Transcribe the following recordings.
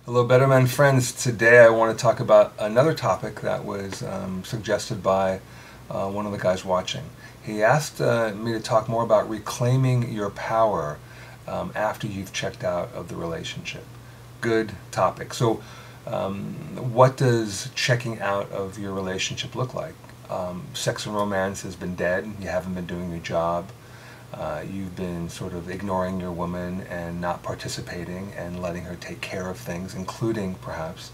Hello, BetterMen friends. Today I want to talk about another topic that was suggested by one of the guys watching. He asked me to talk more about reclaiming your power after you've checked out of the relationship. Good topic. So, what does checking out of your relationship look like? Sex and romance has been dead. You haven't been doing your job. You've been sort of ignoring your woman and not participating and letting her take care of things, including perhaps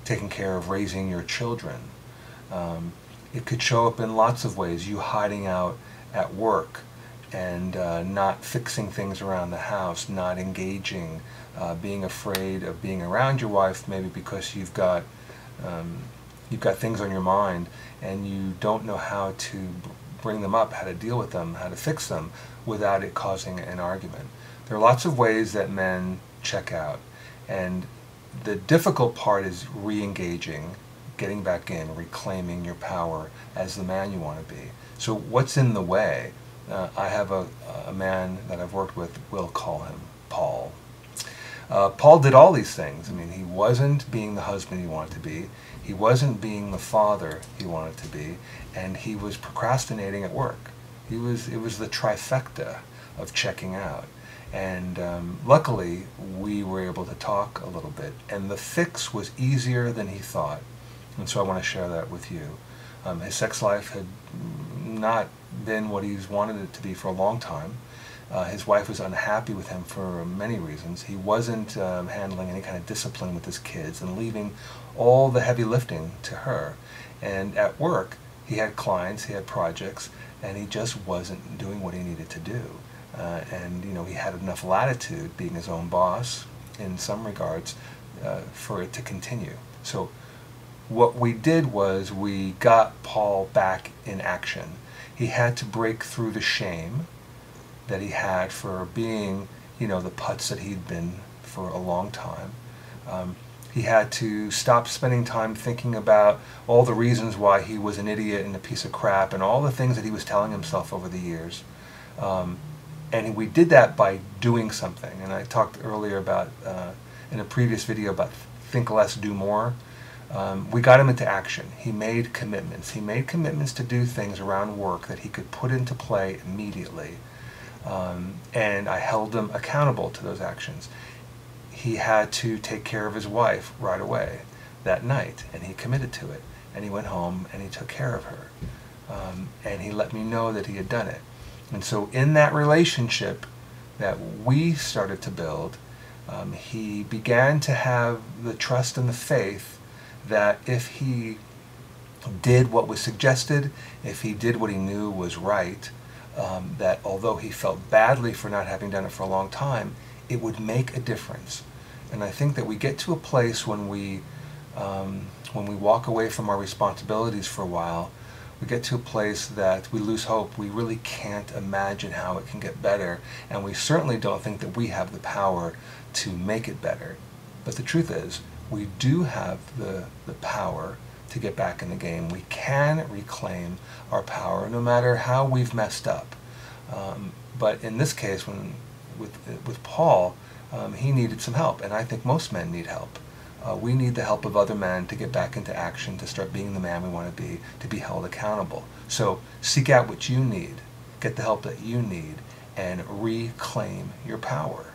taking care of raising your children. It could show up in lots of ways. You hiding out at work and not fixing things around the house, not engaging, being afraid of being around your wife, maybe because you've got things on your mind and you don't know how to bring them up, how to deal with them, how to fix them without it causing an argument. There are lots of ways that men check out, and the difficult part is re-engaging, getting back in, reclaiming your power as the man you want to be. So what's in the way? I have a man that I've worked with, we'll call him Paul. Paul did all these things. I mean, he wasn't being the husband he wanted to be. He wasn't being the father he wanted to be, and he was procrastinating at work. It was the trifecta of checking out. And luckily, we were able to talk a little bit, and the fix was easier than he thought. And so I want to share that with you. His sex life had not been what he's wanted it to be for a long time. His wife was unhappy with him for many reasons. He wasn't handling any kind of discipline with his kids and leaving all the heavy lifting to her. And at work, he had clients, he had projects, and he just wasn't doing what he needed to do. And he had enough latitude, being his own boss in some regards, for it to continue. So what we did was we got Paul back in action. He had to break through the shame that he had for being, the putz that he'd been for a long time. He had to stop spending time thinking about all the reasons why he was an idiot and a piece of crap and all the things that he was telling himself over the years. And we did that by doing something. And I talked earlier about, in a previous video, about think less, do more. We got him into action. He made commitments. He made commitments to do things around work that he could put into play immediately. And I held him accountable to those actions. He had to take care of his wife right away that night, and he committed to it. And he went home and he took care of her. And he let me know that he had done it. And so in that relationship that we started to build, he began to have the trust and the faith that if he did what was suggested, if he did what he knew was right, that although he felt badly for not having done it for a long time, it would make a difference. And I think that we get to a place when we walk away from our responsibilities for a while, we get to a place that we lose hope. We really can't imagine how it can get better, and we certainly don't think that we have the power to make it better. But the truth is, we do have the power to get back in the game. We can reclaim our power no matter how we've messed up. But in this case, with Paul, he needed some help, and I think most men need help. We need the help of other men to get back into action, to start being the man we want to be held accountable. So seek out what you need, get the help that you need, and reclaim your power.